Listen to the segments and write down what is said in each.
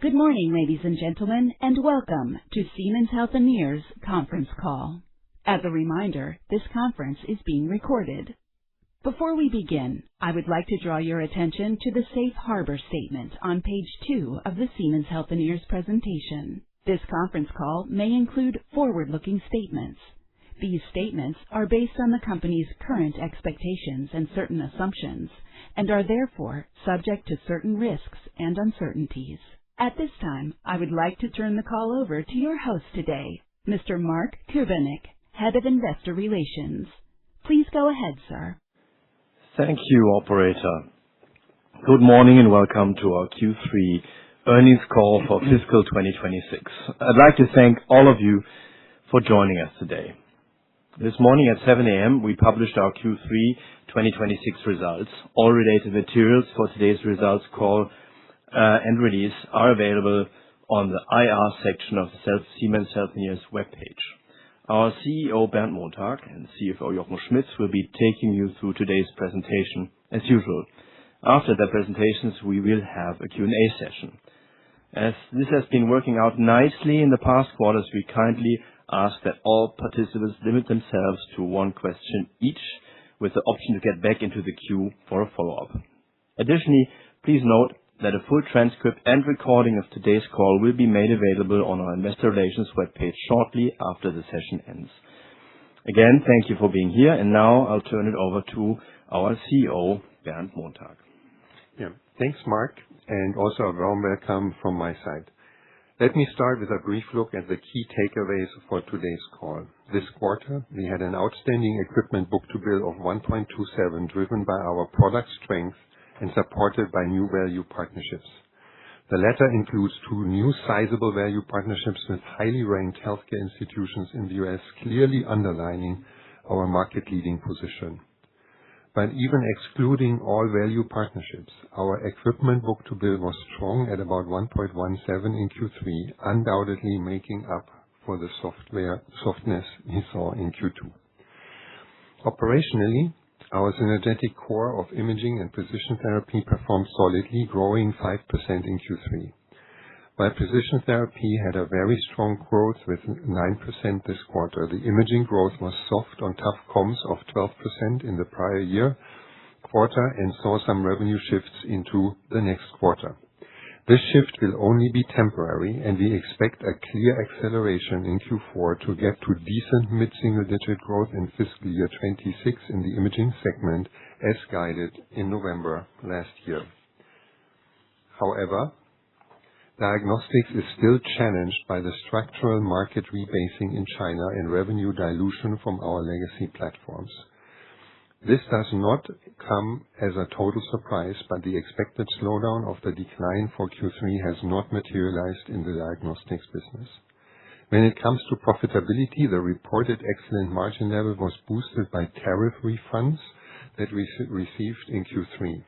Good morning, ladies and gentlemen, and welcome to Siemens Healthineers conference call. As a reminder, this conference is being recorded. Before we begin, I would like to draw your attention to the Safe Harbor statement on page 2 of the Siemens Healthineers presentation. This conference call may include forward-looking statements. These statements are based on the company's current expectations and certain assumptions, and are therefore subject to certain risks and uncertainties. At this time, I would like to turn the call over to your host today, Mr. Mark Kubanik, Head of Investor Relations. Please go ahead, sir. Thank you, operator. Good morning and welcome to our Q3 earnings call for fiscal 2026. I'd like to thank all of you for joining us today. This morning at 7 a.m. we published our Q3 2026 results. All related materials for today's results call and release are available on the IR section of the Siemens Healthineers webpage. Our CEO Bernd Montag and CFO Jochen Schmitz will be taking you through today's presentation as usual. After the presentations we will have a Q&A session. As this has been working out nicely in the past quarters, we kindly ask that all participants limit themselves to one question each, with the option to get back into the queue for a follow-up. Additionally, please note that a full transcript and recording of today's call will be made available on our investor relations webpage shortly after the session ends. Again, thank you for being here, and now I'll turn it over to our CEO, Bernd Montag. Thanks, Mark, and also a warm welcome from my side. Let me start with a brief look at the key takeaways for today's call. This quarter, we had an outstanding equipment book-to-bill of 1.27, driven by our product strength and supported by new value partnerships. The latter includes 2 new sizable value partnerships with highly ranked healthcare institutions in the US, clearly underlining our market-leading position. But even excluding all value partnerships, our equipment book-to-bill was strong at about 1.17 in Q3, undoubtedly making up for the softness we saw in Q2. Operationally, our synergetic core of imaging and precision therapy performed solidly, growing 5% in Q3. While precision therapy had a very strong growth with 9% this quarter, the imaging growth was soft on tough comps of 12% in the prior year quarter and saw some revenue shifts into the next quarter. This shift will only be temporary, and we expect a clear acceleration in Q4 to get to decent mid-single-digit growth in fiscal year 26 in the imaging segment, as guided in November last year. However, diagnostics is still challenged by the structural market rebasing in China and revenue dilution from our legacy platforms. This does not come as a total surprise, but the expected slowdown of the decline for Q3 has not materialized in the diagnostics business. When it comes to profitability, the reported excellent margin level was boosted by tariff refunds that we received in Q3.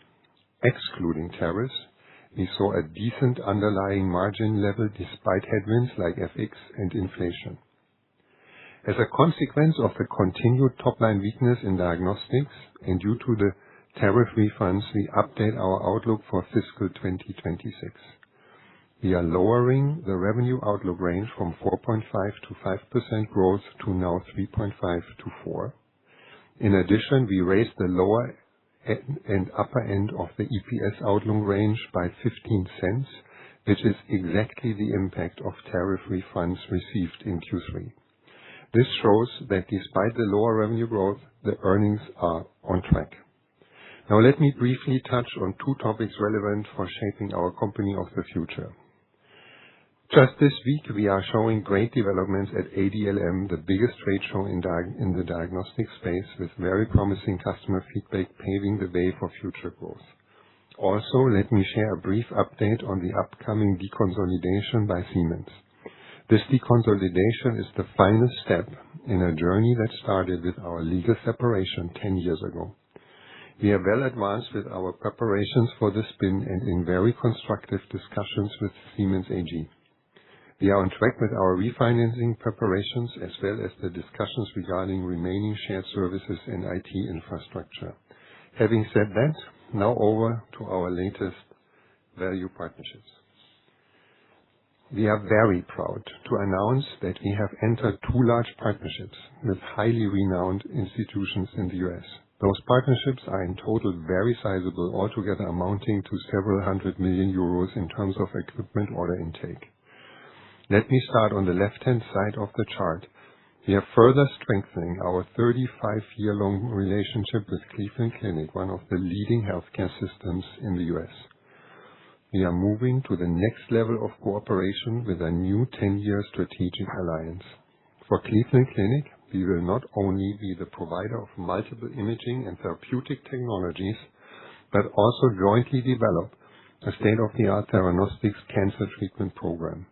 Excluding tariffs, we saw a decent underlying margin level despite headwinds like FX and inflation. As a consequence of the continued top-line weakness in diagnostics and due to the tariff refunds, we update our outlook for fiscal 2026. We are lowering the revenue outlook range from 4.5 to 5% growth to now 3.5 to 4. In addition, we raised the lower and upper end of the EPS outlook range by 15 cents, which is exactly the impact of tariff refunds received in Q3. This shows that despite the lower revenue growth, the earnings are on track. Now let me briefly touch on 2 topics relevant for shaping our company of the future. Just this week, we are showing great developments at ADLM, the biggest trade show in the diagnostic space, with very promising customer feedback paving the way for future growth. Also, let me share a brief update on the upcoming deconsolidation by Siemens. This deconsolidation is the final step in a journey that started with our legal separation 10 years ago. We are well advanced with our preparations for the spin and in very constructive discussions with Siemens AG. We are on track with our refinancing preparations as well as the discussions regarding remaining shared services and IT infrastructure. Having said that, now over to our latest value partnerships. We are very proud to announce that we have entered 2 large partnerships with highly renowned institutions in the U.S. Those partnerships are in total very sizable, altogether amounting to several hundred million euros in terms of equipment order intake. Let me start on the left-hand side of the chart. We are further strengthening our 35-year-long relationship with Cleveland Clinic, one of the leading healthcare systems in the U.S. We are moving to the next level of cooperation with a new 10-year strategic alliance. For Cleveland Clinic, we will not only be the provider of multiple imaging and therapeutic technologies, but also jointly develop a state-of-the-art theranostics cancer treatment program.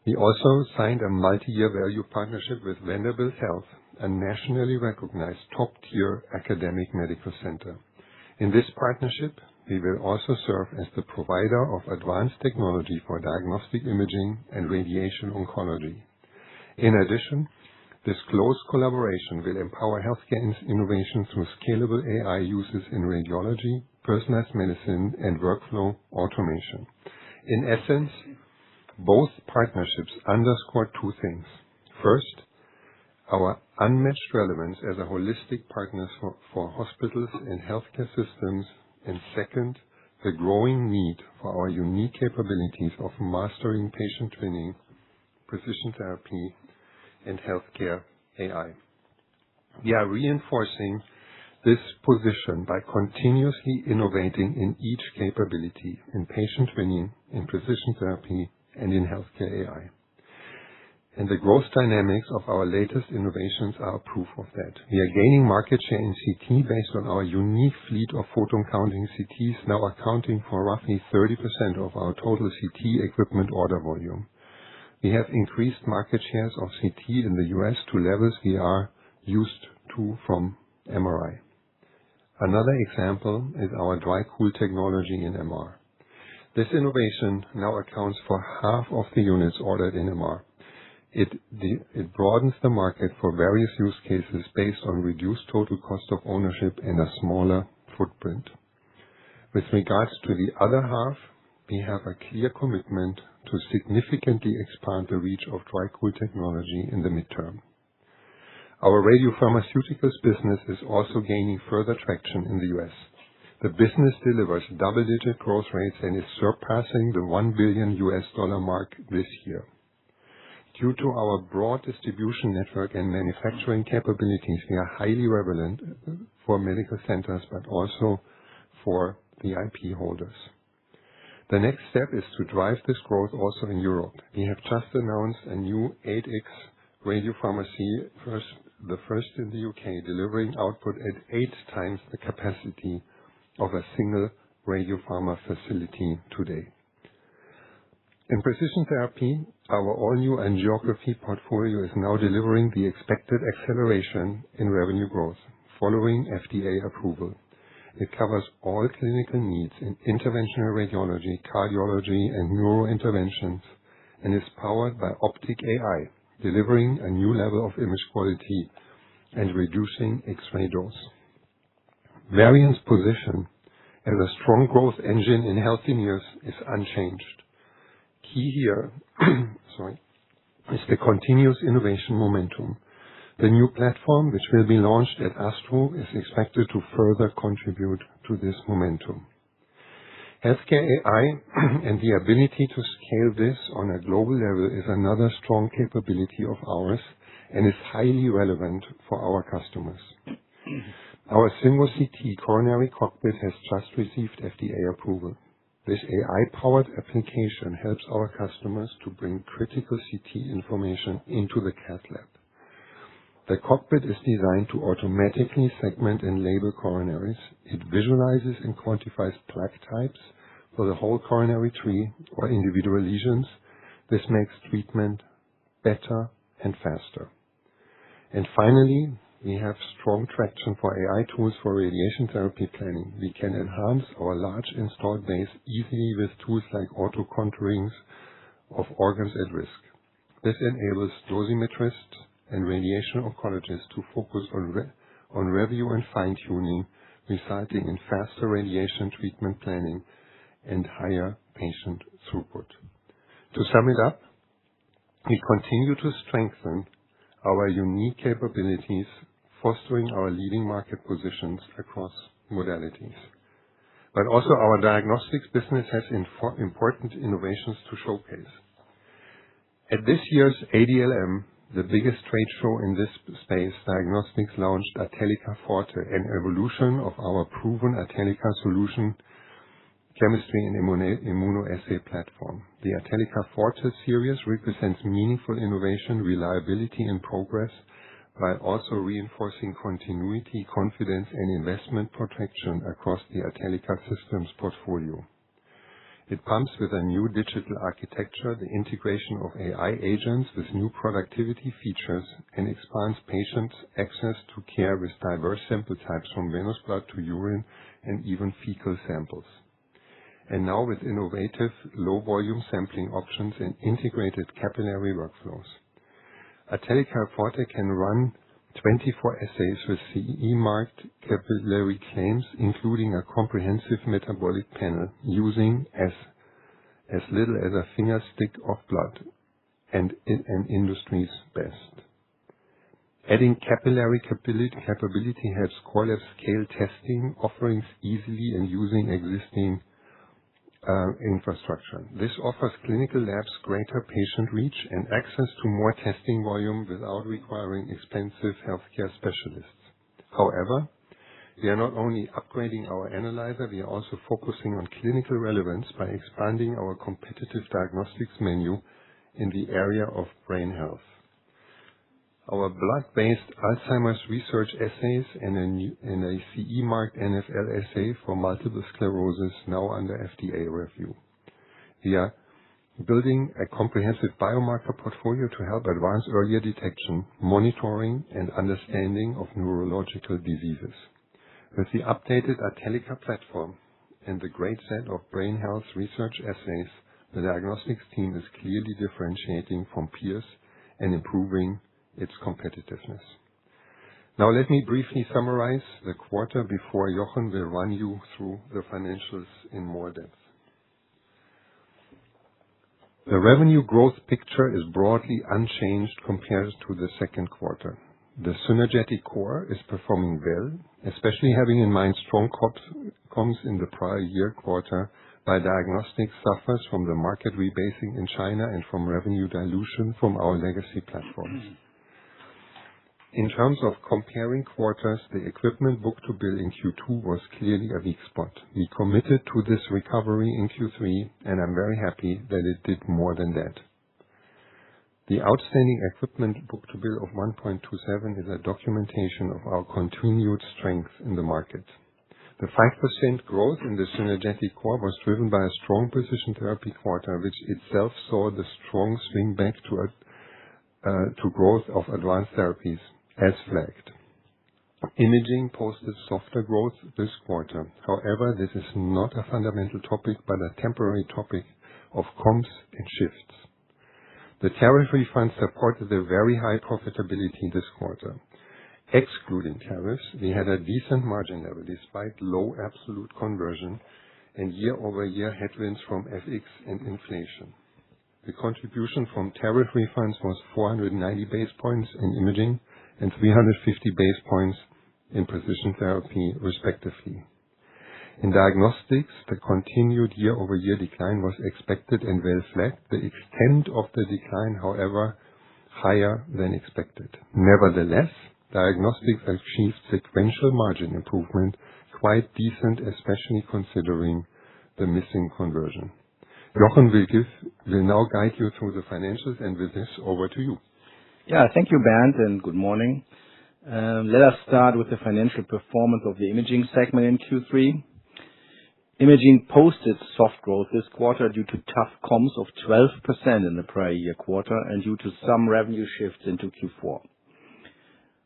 We also signed a multi-year value partnership with Vanderbilt Health, a nationally recognized top-tier academic medical center. In this partnership, we will also serve as the provider of advanced technology for diagnostic imaging and radiation oncology. In addition, this close collaboration will empower healthcare innovation through scalable AI uses in radiology, personalized medicine, and workflow automation. In essence, both partnerships underscore 2 things. First, our unmatched relevance as a holistic partner for hospitals and healthcare systems, and second, the growing need for our unique capabilities of mastering patient twinning, precision therapy, and healthcare AI. We are reinforcing this position by continuously innovating in each capability, in patient twinning, in precision therapy, and in healthcare AI. And the growth dynamics of our latest innovations are a proof of that. We are gaining market share in CT based on our unique fleet of photon counting CTs, now accounting for roughly 30% of our total CT equipment order volume. We have increased market shares of CT in the US to levels we are used to from MRI. Another example is our dry cool technology in MR. This innovation now accounts for half of the units ordered in MR. It broadens the market for various use cases based on reduced total cost of ownership and a smaller footprint. With regards to the other half, we have a clear commitment to significantly expand the reach of dry cool technology in the midterm. Our radiopharmaceuticals business is also gaining further traction in the US. The business delivers double-digit growth rates and is surpassing the $1 billion mark this year. Due to our broad distribution network and manufacturing capabilities, we are highly relevant for medical centers, but also for the IP holders. The next step is to drive this growth also in Europe. We have just announced a new 8X radiopharmacy, the first in the UK, delivering output at 8 times the capacity of a single radiopharma facility today. In precision therapy, our all-new angiography portfolio is now delivering the expected acceleration in revenue growth following FDA approval. It covers all clinical needs in interventional radiology, cardiology, and neurointerventions, and is powered by optic AI, delivering a new level of image quality and reducing X-ray dose. Varian's position as a strong growth engine in Healthineers is unchanged. Key here is the continuous innovation momentum. The new platform, which will be launched at ASTRO, is expected to further contribute to this momentum. Healthcare AI and the ability to scale this on a global level is another strong capability of ours and is highly relevant for our customers. Our Single CT coronary cockpit has just received FDA approval. This AI-powered application helps our customers to bring critical CT information into the cath lab. The cockpit is designed to automatically segment and label coronaries. It visualizes and quantifies plaque types for the whole coronary tree or individual lesions. This makes treatment better and faster. And finally, we have strong traction for AI tools for radiation therapy planning. We can enhance our large installed base easily with tools like auto-contourings of organs at risk. This enables dosimetrists and radiation oncologists to focus on review and fine-tuning, resulting in faster radiation treatment planning and higher patient throughput. To sum it up, we continue to strengthen our unique capabilities, fostering our leading market positions across modalities. But also our diagnostics business has important innovations to showcase. At this year's ADLM, the biggest trade show in this space, diagnostics launched Atellica Forte, an evolution of our proven Atellica solution chemistry and immunoassay platform. The Atellica Forte series represents meaningful innovation, reliability, and progress, while also reinforcing continuity, confidence, and investment protection across the Atellica systems portfolio. It comes with a new digital architecture, the integration of AI agents with new productivity features, and expands patients' access to care with diverse sample types from venous blood to urine and even fecal samples. And now with innovative low-volume sampling options and integrated capillary workflows. Atellica Forte can run 24 assays with CE-marked capillary claims, including a comprehensive metabolic panel using as little as a finger stick of blood, and an industry's best. Adding capillary capability helps core lab scale testing offerings easily and using existing infrastructure. This offers clinical labs greater patient reach and access to more testing volume without requiring expensive healthcare specialists. However, we are not only upgrading our analyzer, we are also focusing on clinical relevance by expanding our competitive diagnostics menu in the area of brain health. Our blood-based Alzheimer's research assays and a CE-marked NFL assay for multiple sclerosis now under FDA review. We are building a comprehensive biomarker portfolio to help advance earlier detection, monitoring, and understanding of neurological diseases. With the updated Atellica platform and the great set of brain health research assays, the diagnostics team is clearly differentiating from peers and improving its competitiveness. Now let me briefly summarize the quarter before Jochen will run you through the financials in more depth. The revenue growth picture is broadly unchanged compared to the second quarter. The synergetic core is performing well, especially having in mind strong comps in the prior year quarter, while diagnostics suffers from the market rebasing in China and from revenue dilution from our legacy platforms. In terms of comparing quarters, the equipment book-to-bill in Q2 was clearly a weak spot. We committed to this recovery in Q3, and I'm very happy that it did more than that. The outstanding equipment book-to-bill of 1.27 is a documentation of our continued strength in the market. The 5% growth in the synergetic core was driven by a strong precision therapy quarter, which itself saw the strong swing back to growth of advanced therapies, as flagged. Imaging posted softer growth this quarter. However, this is not a fundamental topic, but a temporary topic of comps and shifts. The tariff refund supported a very high profitability this quarter. Excluding tariffs, we had a decent margin level despite low absolute conversion and year-over-year headwinds from FX and inflation. The contribution from tariff refunds was 490 basis points in imaging and 350 basis points in precision therapy, respectively. In diagnostics, the continued year-over-year decline was expected and well flagged. The extent of the decline, however, higher than expected. Nevertheless, diagnostics achieved sequential margin improvement, quite decent, especially considering the missing conversion. Jochen will now guide you through the financials, and with this, over to you. Thank you, Bernd, and good morning. Let us start with the financial performance of the imaging segment in Q3. Imaging posted soft growth this quarter due to tough comps of 12% in the prior year quarter and due to some revenue shifts into Q4.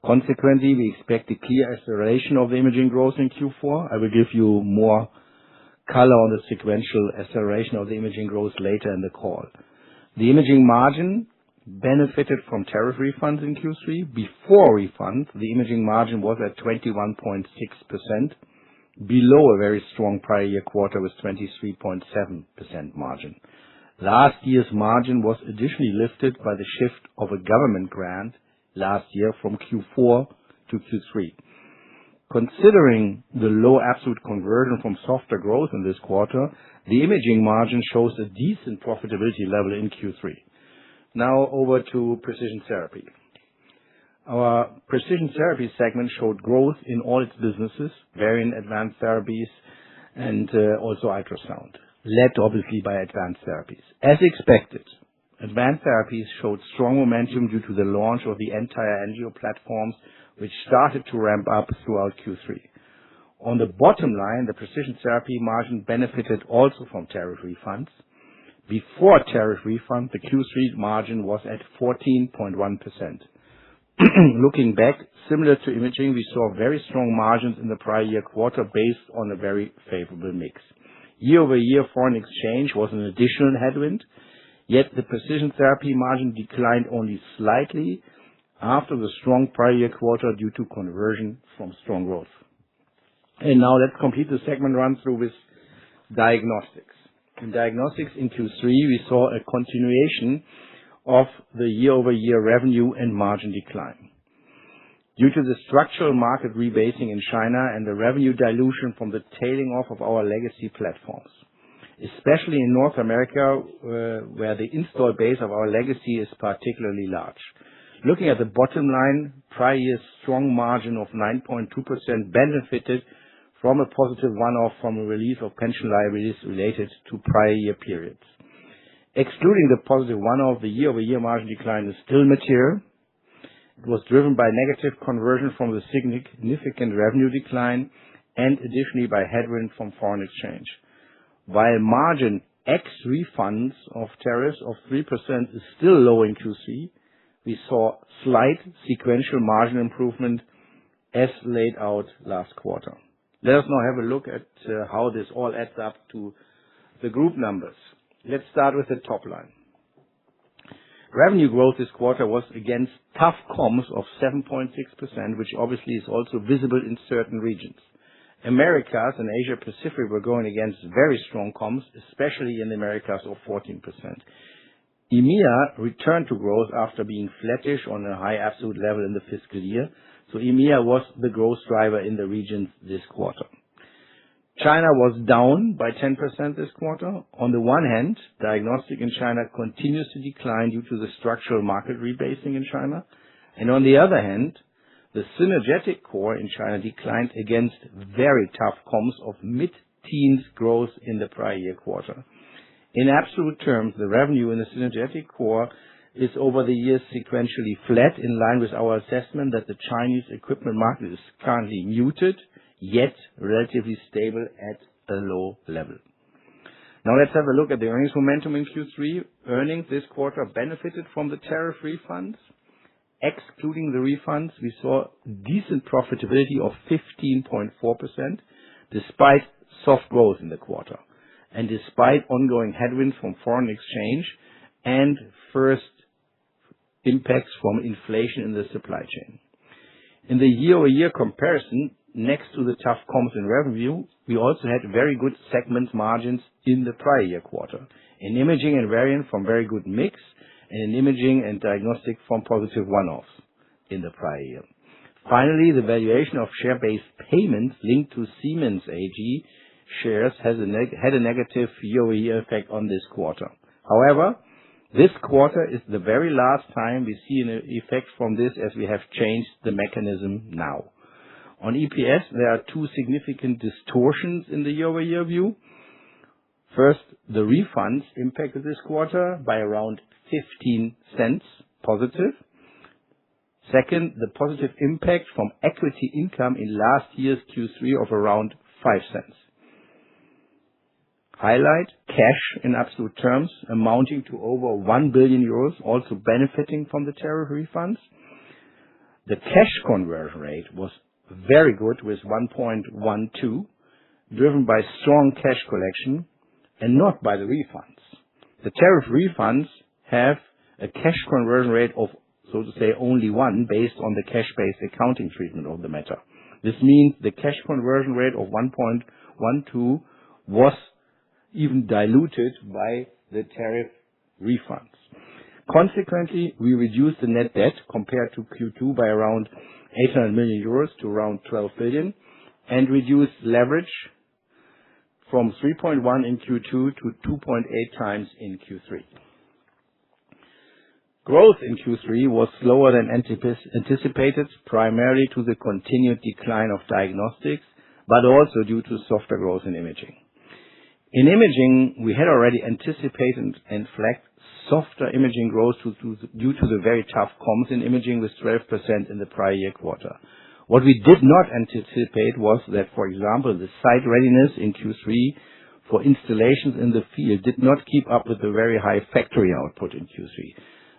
Consequently, we expect a clear acceleration of the imaging growth in Q4. I will give you more color on the sequential acceleration of the imaging growth later in the call. The imaging margin benefited from tariff refunds in Q3. Before refunds, the imaging margin was at 21.6%, below a very strong prior year quarter with 23.7% margin. Last year's margin was additionally lifted by the shift of a government grant last year from Q4 to Q3. Considering the low absolute conversion from softer growth in this quarter, the imaging margin shows a decent profitability level in Q3. Now over to Precision Therapy. Our Precision Therapy segment showed growth in all its businesses, Varian Advanced Therapies and also ultrasound, led obviously by Advanced Therapies. As expected, Advanced Therapies showed strong momentum due to the launch of the entire angio platforms, which started to ramp up throughout Q3. On the bottom line, the Precision Therapy margin benefited also from tariff refunds. Before tariff refund, the Q3 margin was at 14.1%. Looking back, similar to imaging, we saw very strong margins in the prior year quarter based on a very favorable mix. Year-over-year foreign exchange was an additional headwind, yet the Precision Therapy margin declined only slightly after the strong prior year quarter due to conversion from strong growth. And now let's complete the segment run through with diagnostics. In diagnostics in Q3, we saw a continuation of the year-over-year revenue and margin decline. Due to the structural market rebasing in China and the revenue dilution from the tailing off of our legacy platforms, especially in North America, where the install base of our legacy is particularly large. Looking at the bottom line, prior year's strong margin of 9.2% benefited from a positive one-off from a release of pension liabilities related to prior year periods. Excluding the positive one-off, the year-over-year margin decline is still material. It was driven by negative conversion from the significant revenue decline and additionally by headwind from foreign exchange. While margin ex refunds of tariffs of 3% is still low in Q3, we saw slight sequential margin improvement as laid out last quarter. Let us now have a look at how this all adds up to the group numbers. Let's start with the top line. Revenue growth this quarter was against tough comps of 7.6%, which obviously is also visible in certain regions. Americas and Asia Pacific were going against very strong comps, especially in the Americas of 14%. EMEA returned to growth after being flattish on a high absolute level in the fiscal year, so EMEA was the growth driver in the regions this quarter. China was down by 10% this quarter. On the one hand, diagnostic in China continues to decline due to the structural market rebasing in China, and on the other hand, the synergetic core in China declined against very tough comps of mid-teens growth in the prior year quarter. In absolute terms, the revenue in the synergetic core is over the years sequentially flat, in line with our assessment that the Chinese equipment market is currently muted, yet relatively stable at a low level. Now let's have a look at the earnings momentum in Q3. Earnings this quarter benefited from the tariff refunds. Excluding the refunds, we saw decent profitability of 15.4%, despite soft growth in the quarter, and despite ongoing headwinds from foreign exchange and first impacts from inflation in the supply chain. In the year-over-year comparison, next to the tough comps in revenue, we also had very good segment margins in the prior year quarter. In imaging and Varian from very good mix, and in imaging and diagnostic from positive one-offs in the prior year. Finally, the valuation of share-based payments linked to Siemens AG shares had a negative year-over-year effect on this quarter. However, this quarter is the very last time we see an effect from this, as we have changed the mechanism now. On EPS, there are two significant distortions in the year-over-year view. First, the refunds impacted this quarter by around 15 cents positive. Second, the positive impact from equity income in last year's Q3 of around 5 cents. Highlight, cash in absolute terms amounting to over 1 billion euros, also benefiting from the tariff refunds. The cash conversion rate was very good with 1.12, driven by strong cash collection and not by the refunds. The tariff refunds have a cash conversion rate of, so to say, only 1 based on the cash-based accounting treatment of the matter. This means the cash conversion rate of 1.12 was even diluted by the tariff refunds. Consequently, we reduced the net debt compared to Q2 by around 800 million euros to around 12 billion and reduced leverage from 3.1 in Q2 to 2.8 times in Q3. Growth in Q3 was slower than anticipated, primarily to the continued decline of diagnostics, but also due to softer growth in imaging. In imaging, we had already anticipated and flagged softer imaging growth due to the very tough comps in imaging with 12% in the prior year quarter. What we did not anticipate was that, for example, the site readiness in Q3 for installations in the field did not keep up with the very high factory output in Q3,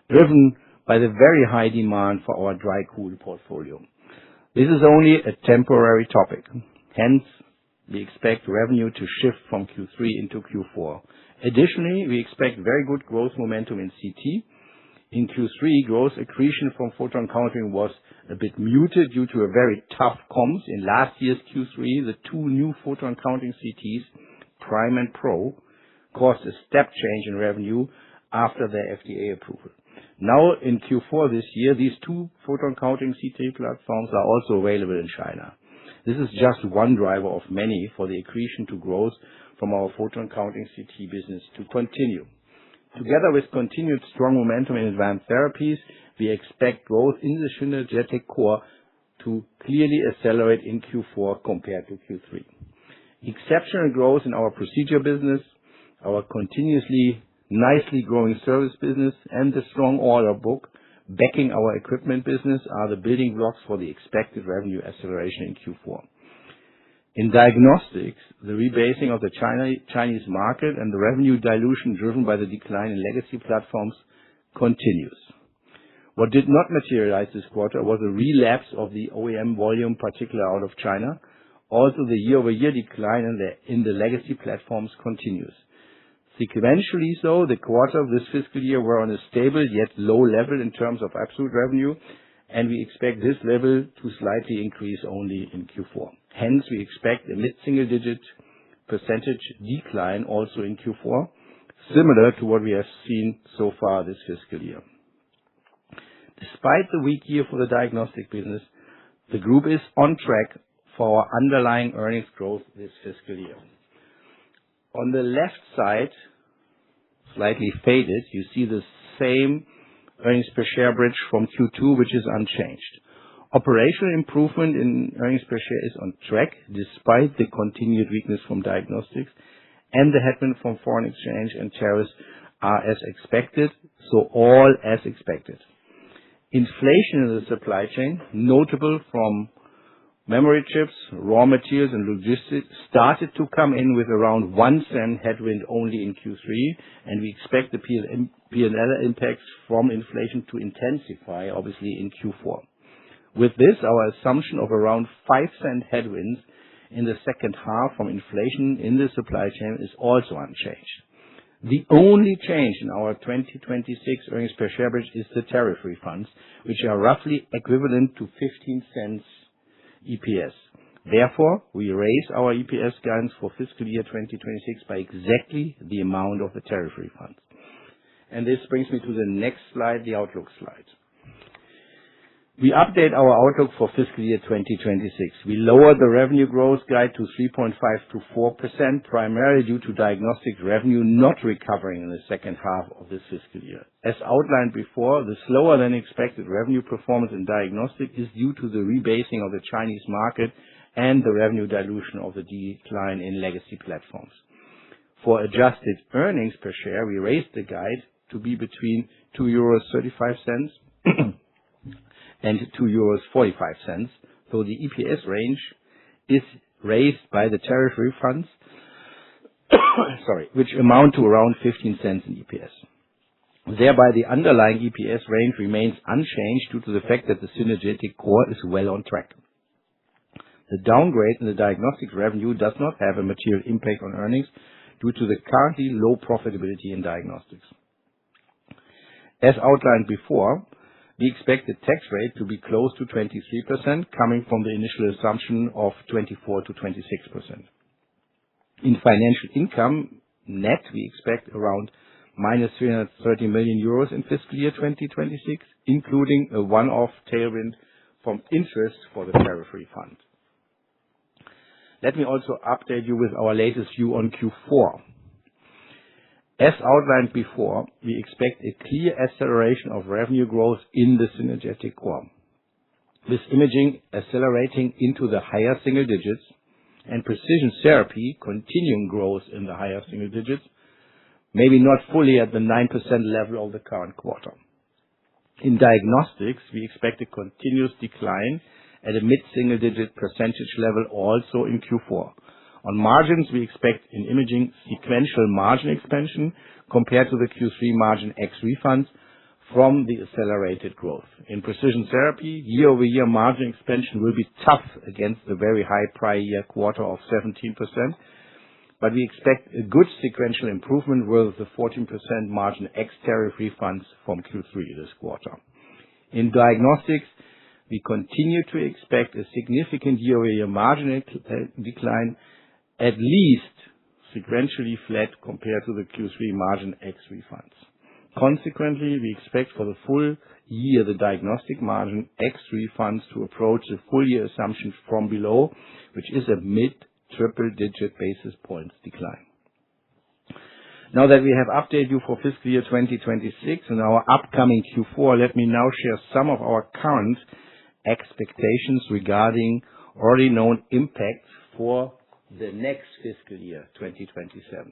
driven by the very high demand for our dry cool portfolio. This is only a temporary topic. Hence, we expect revenue to shift from Q3 into Q4. Additionally, we expect very good growth momentum in CT. In Q3, growth accretion from photon counting was a bit muted due to a very tough comps. In last year's Q3, the two new photon counting CTs, Prime and Pro, caused a step change in revenue after their FDA approval. Now, in Q4 this year, these two photon counting CT platforms are also available in China. This is just one driver of many for the accretion to growth from our photon counting CT business to continue. Together with continued strong momentum in advanced therapies, we expect growth in the synergetic core to clearly accelerate in Q4 compared to Q3. Exceptional growth in our procedure business, our continuously nicely growing service business, and the strong order book backing our equipment business are the building blocks for the expected revenue acceleration in Q4. In diagnostics, the rebasing of the Chinese market and the revenue dilution driven by the decline in legacy platforms continues. What did not materialize this quarter was a relapse of the OEM volume, particularly out of China. Also, the year-over-year decline in the legacy platforms continues. Sequentially, so, the quarter of this fiscal year were on a stable yet low level in terms of absolute revenue, and we expect this level to slightly increase only in Q4. Hence, we expect a mid-single-digit percentage decline also in Q4, similar to what we have seen so far this fiscal year. Despite the weak year for the diagnostic business, the group is on track for our underlying earnings growth this fiscal year. On the left side, slightly faded, you see the same earnings per share bridge from Q2, which is unchanged. Operational improvement in earnings per share is on track despite the continued weakness from diagnostics, and the headwind from foreign exchange and tariffs are as expected, so all as expected. Inflation in the supply chain, notable from memory chips, raw materials, and logistics, started to come in with around 1 cent headwind only in Q3, and we expect the P&L impacts from inflation to intensify, obviously, in Q4. With this, our assumption of around 5 cent headwinds in the second half from inflation in the supply chain is also unchanged. The only change in our 2026 earnings per share bridge is the tariff refunds, which are roughly equivalent to 15 cents EPS. Therefore, we raise our EPS guidance for fiscal year 2026 by exactly the amount of the tariff refunds. And this brings me to the next slide, the outlook slide. We update our outlook for fiscal year 2026. We lowered the revenue growth guide to 3.5 to 4%, primarily due to diagnostic revenue not recovering in the second half of this fiscal year. As outlined before, the slower than expected revenue performance in diagnostic is due to the rebasing of the Chinese market and the revenue dilution of the decline in legacy platforms. For adjusted earnings per share, we raised the guide to be between €2.35 and €2.45, so the EPS range is raised by the tariff refunds, which amount to around 15 cents in EPS. Thereby, the underlying EPS range remains unchanged due to the fact that the synergetic core is well on track. The downgrade in the diagnostic revenue does not have a material impact on earnings due to the currently low profitability in diagnostics. As outlined before, we expect the tax rate to be close to 23%, coming from the initial assumption of 24 to 26%. In financial income net, we expect around minus 330 million euros in fiscal year 2026, including a one-off tailwind from interest for the tariff refund. Let me also update you with our latest view on Q4. As outlined before, we expect a clear acceleration of revenue growth in the synergetic core, with imaging accelerating into the higher single digits and precision therapy continuing growth in the higher single digits, maybe not fully at the 9% level of the current quarter. In diagnostics, we expect a continuous decline at a mid-single-digit percentage level also in Q4. On margins, we expect in imaging sequential margin expansion compared to the Q3 margin ex refunds from the accelerated growth. In precision therapy, year-over-year margin expansion will be tough against the very high prior year quarter of 17%, but we expect a good sequential improvement with the 14% margin ex tariff refunds from Q3 this quarter. In diagnostics, we continue to expect a significant year-over-year margin decline, at least sequentially flat compared to the Q3 margin ex refunds. Consequently, we expect for the full year the diagnostic margin ex refunds to approach the full year assumption from below, which is a mid-triple-digit basis points decline. Now that we have updated you for fiscal year 2026 and our upcoming Q4, let me now share some of our current expectations regarding already known impacts for the next fiscal year 2027.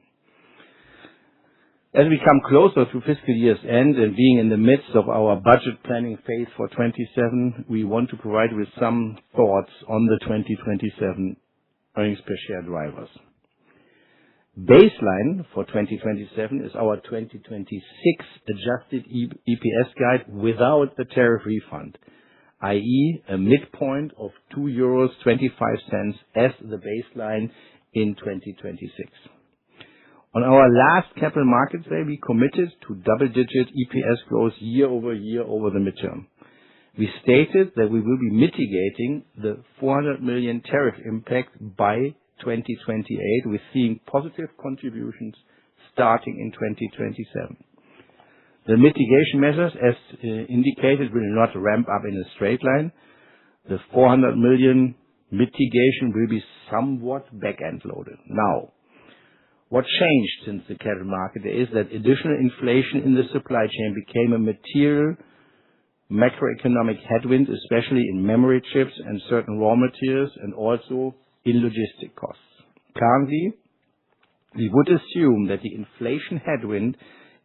As we come closer to fiscal year's end and being in the midst of our budget planning phase for 27, we want to provide you with some thoughts on the 2027 earnings per share drivers. Baseline for 2027 is our 2026 adjusted EPS guide without the tariff refund, i.e. a midpoint of €2.25 as the baseline in 2026. On our last Capital Markets Day, we committed to double-digit EPS growth year-over-year over the midterm. We stated that we will be mitigating the 400 million tariff impact by 2028, with seeing positive contributions starting in 2027. The mitigation measures, as indicated, will not ramp up in a straight line. The 400 million mitigation will be somewhat back-end loaded. Now, what changed since the Capital Market Day is that additional inflation in the supply chain became a material macroeconomic headwind, especially in memory chips and certain raw materials, and also in logistic costs. Currently, we would assume that the inflation headwind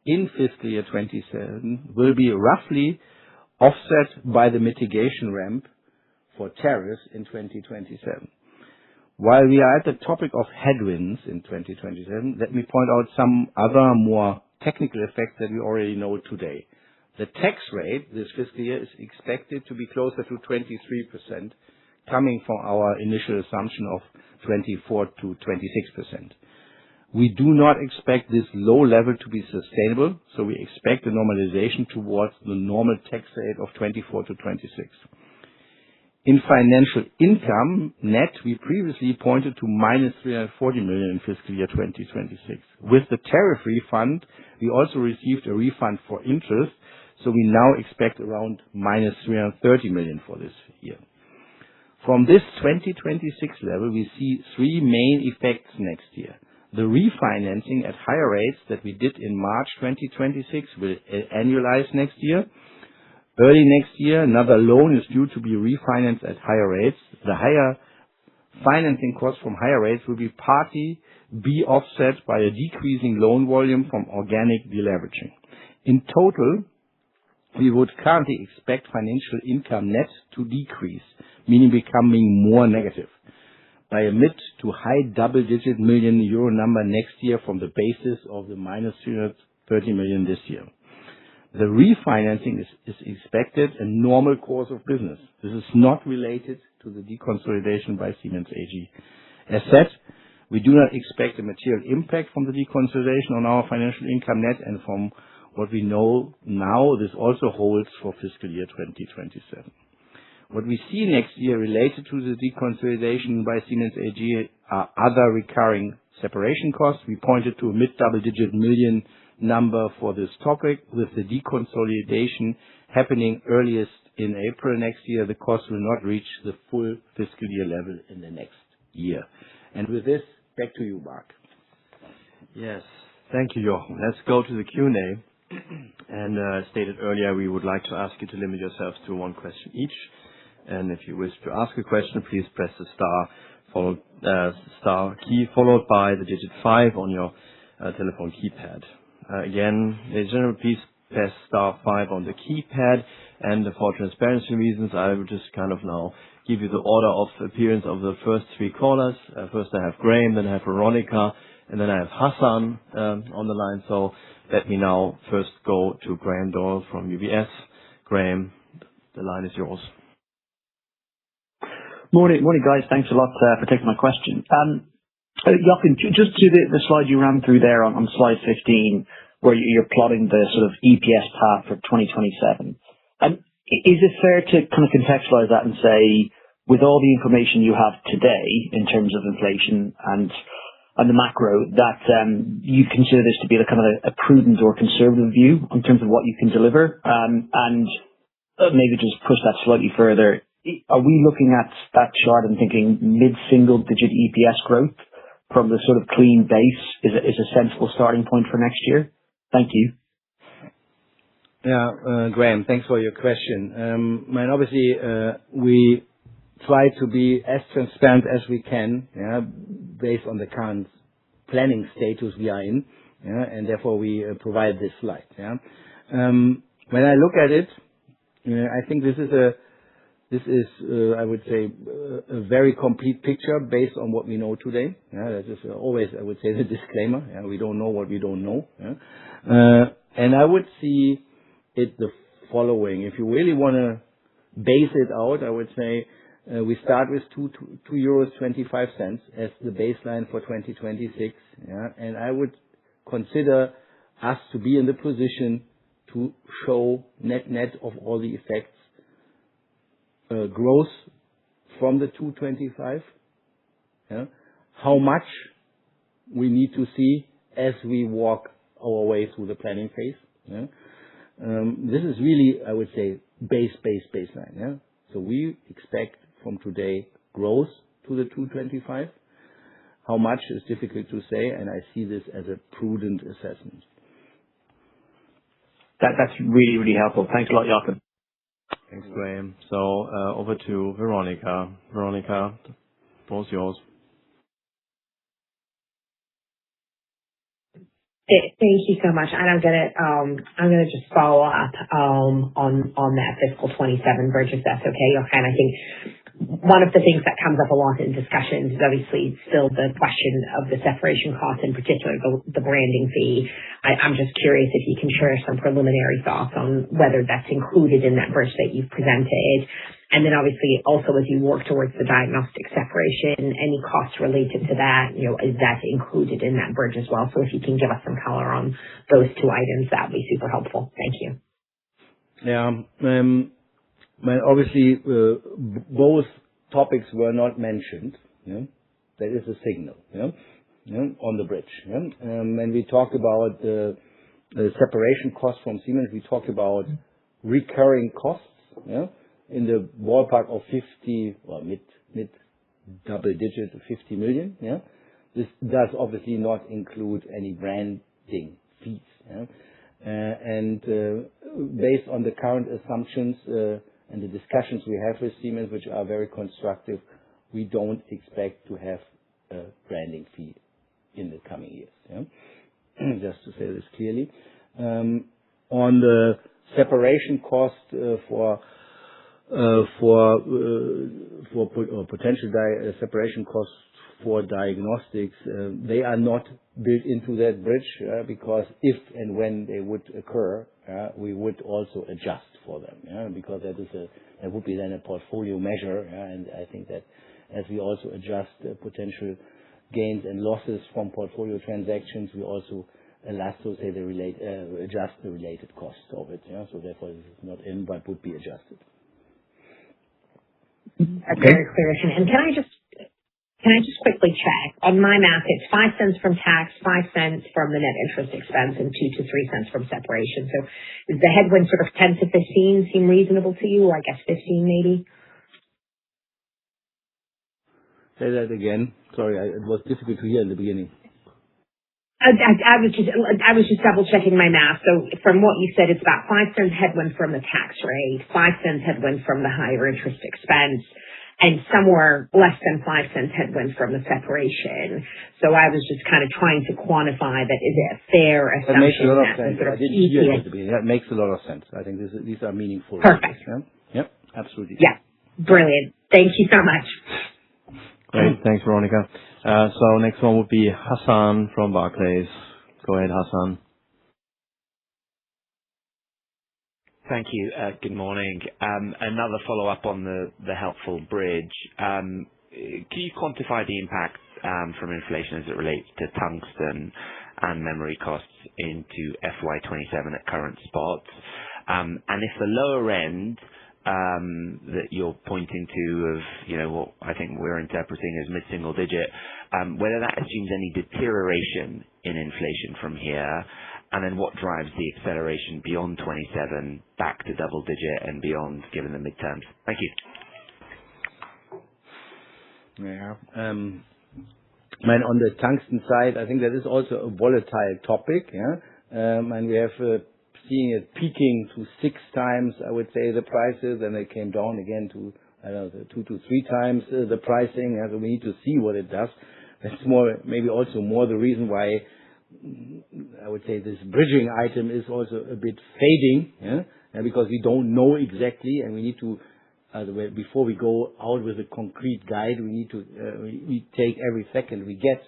in fiscal year 27 will be roughly offset by the mitigation ramp for tariffs in 2027. While we are at the topic of headwinds in 2027, let me point out some other more technical effects that we already know today. The tax rate this fiscal year is expected to be closer to 23%, coming from our initial assumption of 24 to 26%. We do not expect this low level to be sustainable, so we expect a normalization towards the normal tax rate of 24 to 26. In financial income net, we previously pointed to minus 340 million in fiscal year 2026. With the tariff refund, we also received a refund for interest, so we now expect around minus 330 million for this year. From this 2026 level, we see three main effects next year. The refinancing at higher rates that we did in March 2026 will annualize next year. Early next year, another loan is due to be refinanced at higher rates. The higher financing costs from higher rates will be partly offset by a decreasing loan volume from organic deleveraging. In total, we would currently expect financial income net to decrease, meaning becoming more negative, by a mid to high double-digit million euro number next year from the basis of the minus 330 million this year. The refinancing is expected a normal course of business. This is not related to the deconsolidation by Siemens AG. As said, we do not expect a material impact from the deconsolidation on our financial income net, and from what we know now, this also holds for fiscal year 2027. What we see next year related to the deconsolidation by Siemens AG are other recurring separation costs. We pointed to a mid-double-digit million number for this topic. With the deconsolidation happening earliest in April next year, the cost will not reach the full fiscal year level in the next year. And with this, back to you, Mark. Yes. Thank you, Jochen. Let's go to the Q&A. And as stated earlier, we would like to ask you to limit yourselves to one question each. And if you wish to ask a question, please press the star key followed by the digit 5 on your telephone keypad. Again, ladies and gentlemen, please press star 5 on the keypad. And for transparency reasons, I will just kind of now give you the order of appearance of the first three callers. First I have Graham, then I have Veronica, and then I have Hassan on the line. So let me now first go to Graham Doyle from UBS. Graham, the line is yours. Morning, guys. Thanks a lot for taking my question. Jochen, just to the slide you ran through there on slide 15, where you're plotting the sort of EPS path for 2027. Is it fair to kind of contextualize that and say, with all the information you have today in terms of inflation and the macro, that you consider this to be the kind of a prudent or conservative view in terms of what you can deliver? And maybe just push that slightly further. Are we looking at that chart and thinking mid-single digit EPS growth from the sort of clean base is a sensible starting point for next year? Thank you. Yeah, Graham, thanks for your question. Obviously, we try to be as transparent as we can, based on the current planning status we are in, and therefore we provide this slide. When I look at it, I think this is I would say, a very complete picture based on what we know today. That is always, I would say, the disclaimer. We don't know what we don't know. And I would see it the following. If you really want to base it out, I would say we start with €2.25 as the baseline for 2026. And I would consider us to be in the position to show net of all the effects, growth from the 225. How much we need to see as we walk our way through the planning phase. This is really, I would say, baseline. So we expect from today growth to the 225. How much is difficult to say, and I see this as a prudent assessment. That's really, really helpful. Thanks a lot, Jochen. Thanks, Graham. So over to Veronica. Veronica, the floor is yours. Thank you so much. And I'm gonna just follow up on that fiscal 27 bridge, if that's okay, Jochen. I think one of the things that comes up a lot in discussions is obviously still the question of the separation costs, in particular the branding fee. I'm just curious if you can share some preliminary thoughts on whether that's included in that bridge that you've presented. And then obviously also as you work towards the diagnostic separation, any costs related to that, is that included in that bridge as well? So if you can give us some color on those two items, that'd be super helpful. Thank you. Yeah. Well, obviously, both topics were not mentioned. That is a signal on the bridge. When we talked about the separation costs from Siemens, we talked about recurring costs in the ballpark of 50, or mid double digit, 50 million. This does obviously not include any branding fees. And based on the current assumptions and the discussions we have with Siemens, which are very constructive, we don't expect to have a branding fee in the coming years. Just to say this clearly. On the separation cost for potential separation costs for diagnostics, they are not built into that bridge, because if and when they would occur, we would also adjust for them, because that would be then a portfolio measure, and I think that as we also adjust potential gains and losses from portfolio transactions, we also adjust the related costs of it. So therefore, this is not in, but would be adjusted. That's very clear. And can Can I just quickly check? On my math, it's 5 cents from tax, 5 cents from the net interest expense, and 2 to 3 cents from separation. So is the headwind sort of 10 to 15 seem reasonable to you? Or I guess 15 maybe? Say that again. Sorry, it was difficult to hear in the beginning. I was just double checking my math. So from what you said, it's about 5 cents headwind from the tax rate, 5 cents headwind from the higher interest expense, and somewhere less than 5 cents headwind from the separation. So I was just kind of trying to quantify that. Is it a fair assumption? That makes a lot of sense. Sort of I didn't hear it at the beginning. That makes a lot of sense. I think these are meaningful. Perfect. Yep, absolutely. Yeah, brilliant. Thank you so much. Great. Thanks, Veronica. So next one would be Hassan from Barclays. Go ahead, Hassan. Thank you. Good morning. Another follow-up on the helpful bridge. Can you quantify the impact from inflation as it relates to tungsten and memory costs into FY27 at current spots? And if the lower end that you're pointing to of, what I think we're interpreting as mid-single digit, whether that assumes any deterioration in inflation from here, and then what drives the acceleration beyond 27 back to double digit and beyond, given the midterms? Thank you. Yeah. On the tungsten side, I think that is also a volatile topic. And we have seeing it peaking to 6 times, I would say, the prices, and it came down again to, 2 to 3 times the pricing. So we need to see what it does. That's maybe also more the reason why I would say this bridging item is also a bit fading, because we don't know exactly, and we need to, before we go out with a concrete guide, we need to we take every second we get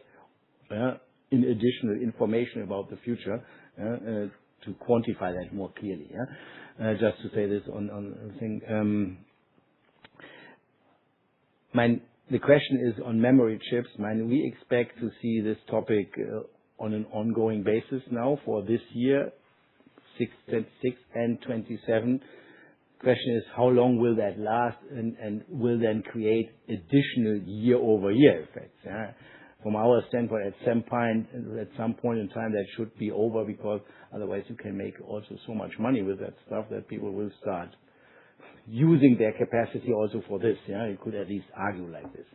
in additional information about the future to quantify that more clearly. Just to say this on thing. The question is on memory chips. We expect to see this topic on an ongoing basis now for this year, 6 and 27. Question is, how long will that last and will then create additional year-over-year effects? From our standpoint, at some point in time, that should be over, because otherwise you can make also so much money with that stuff that people will start using their capacity also for this. You could at least argue like this.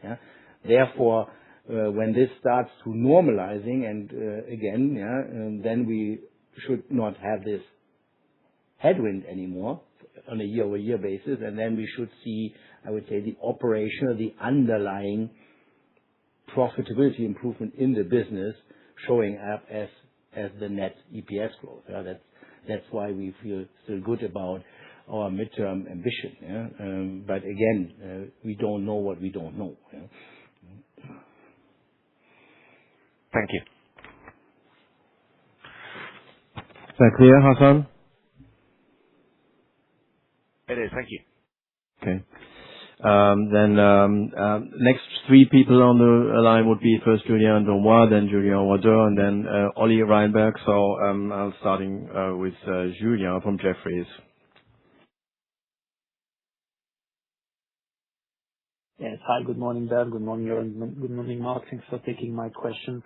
Therefore, when this starts to normalizing and again, then we should not have this headwind anymore on a year-over-year basis, and then we should see, I would say, the operational, the underlying profitability improvement in the business showing up as the net EPS growth. That's why we feel still good about our midterm ambition. But again, we don't know what we don't know. Thank you. Is that clear, Hassan? It is. Thank you. Okay. Then next 3 people on the line would be first Julien Dormois, then Julien Roder, and then Olli Reinberg. So I'm starting with Julien from Jefferies. Yes. Hi, good morning, Bernd. Good morning, Jörn. Good morning, Mark. Thanks for taking my question.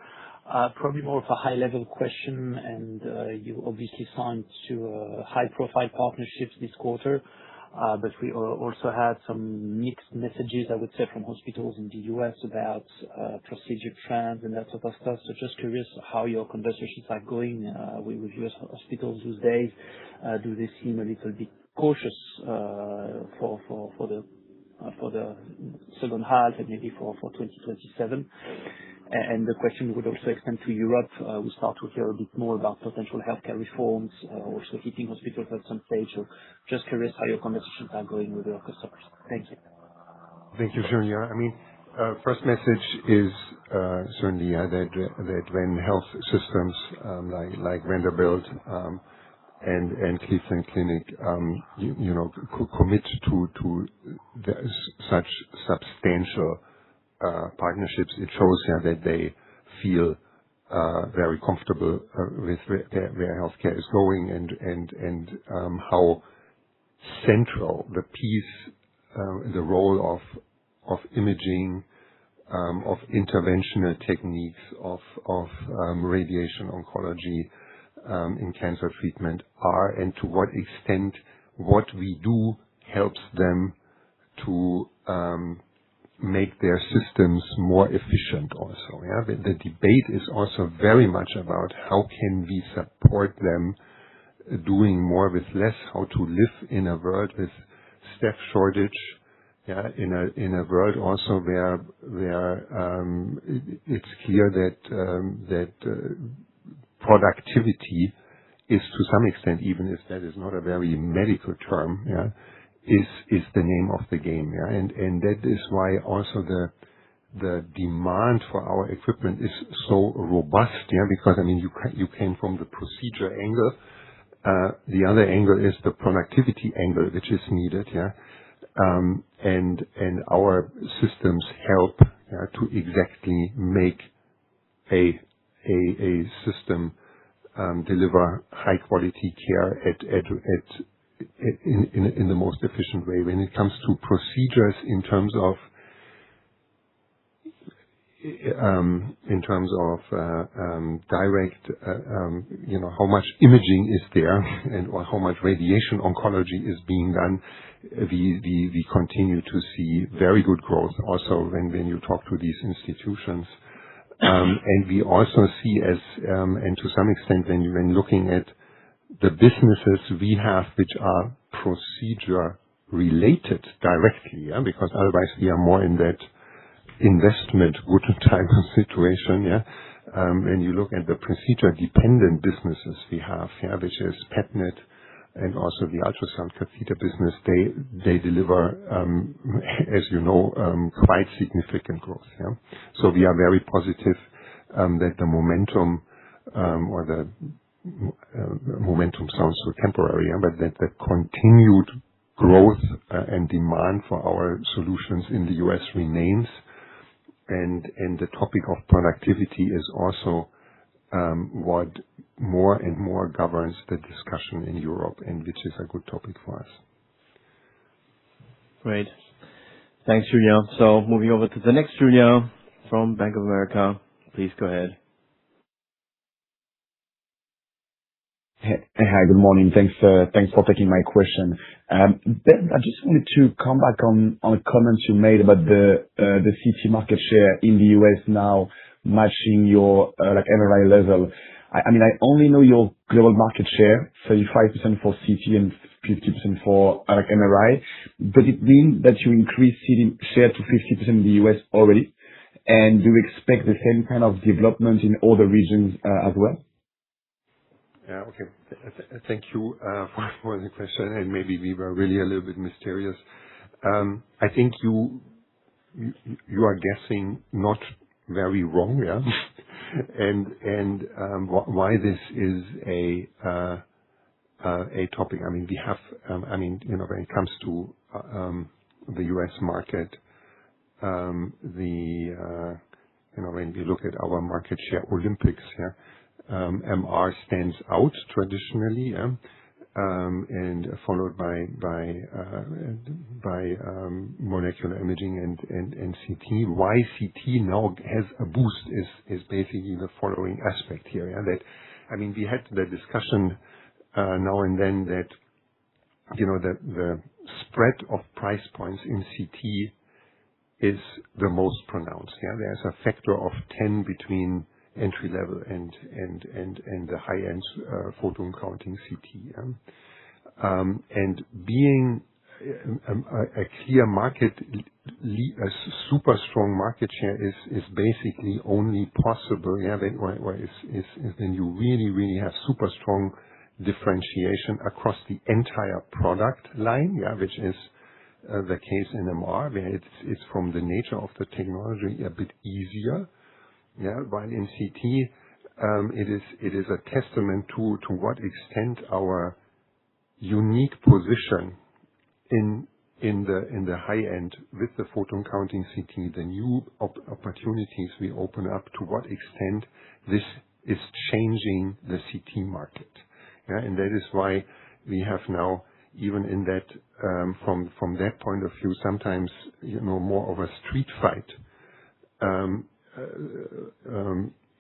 Probably more of a high-level question, and you obviously signed 2 high-profile partnerships this quarter, but we also had some mixed messages, I would say, from hospitals in the U.S. about procedure trends and that sort of stuff. So just curious how your conversations are going with U.S. hospitals these days. Do they seem a little bit cautious for the second half and maybe for 2027? And the question would also extend to Europe. We start to hear a bit more about potential healthcare reforms, also hitting hospitals at some stage. So just curious how your conversations are going with your customers. Thank you. Thank you, Julien. First message is certainly that when health systems like Vanderbilt and Cleveland Clinic, commit to such substantial partnerships, it shows that they feel very comfortable with where healthcare is going and how central the role of imaging interventional techniques, of radiation oncology in cancer treatment are, and to what extent what we do helps them to make their systems more efficient also. Yeah? The debate is also very much about how can we support them doing more with less, how to live in a world with staff shortage, yeah, in a world also where it's clear that productivity is, to some extent, even if that is not a very medical term, yeah, is the name of the game, yeah, and that is why also the demand for our equipment is so robust, yeah, because I mean you came from the procedure angle. The other angle is the productivity angle, which is needed, yeah. And our systems help to exactly make a system deliver high quality care in the most efficient way. When it comes to procedures in terms of direct, how much imaging is there or how much radiation oncology is being done, we continue to see very good growth also when you talk to these institutions. And we also see and to some extent when looking at the businesses we have which are procedure related directly, yeah, because otherwise we are more in that investment good type of situation, yeah. When you look at the procedure-dependent businesses we have, yeah, which is PetNet and also the ultrasound catheter business, they deliver, as you know, quite significant growth, yeah. So we are very positive that the momentum, or the momentum sounds so temporary, yeah, but that the continued growth and demand for our solutions in the U.S. remains. And the topic of productivity is also what more and more governs the discussion in Europe, and which is a good topic for us. Great. Thanks, Julia. So moving over to the next Julia from Bank of America. Please go ahead. Hi, good morning. Thanks for taking my question. Ben, I just wanted to come back on a comment you made about the CT market share in the U.S. now matching your MRI level. I mean, I only know your global market share, 35% for CT and 50% for MRI. Does it mean that you increased CT share to 50% in the U.S. already? And do you expect the same kind of development in other regions as well? Yeah, okay. Thank you for the question, and maybe we were really a little bit mysterious. I think you are guessing not very wrong, yeah. and why this is a topic. I mean, we have, when it comes to the U.S. market, when we look at our market share Olympics, yeah. MR stands out traditionally, and followed by molecular imaging and CT. Why CT now has a boost is basically the following aspect here. Yeah? That, I mean, we had the discussion now and then that the spread of price points in CT is the most pronounced. Yeah, there's a factor of 10 between entry level and the high end photon counting CT. And being a clear market, a super strong market share is basically only possible. Yeah, when you really have super strong differentiation across the entire product line. Yeah, which is the case in MR, where it's from the nature of the technology a bit easier. Yeah, while in CT, it is a testament to what extent our unique position in the high end with the photon counting CT, the new opportunities we open up, to what extent this is changing the CT market. Yeah, and that is why we have now, even in that, from that point of view, sometimes more of a street fight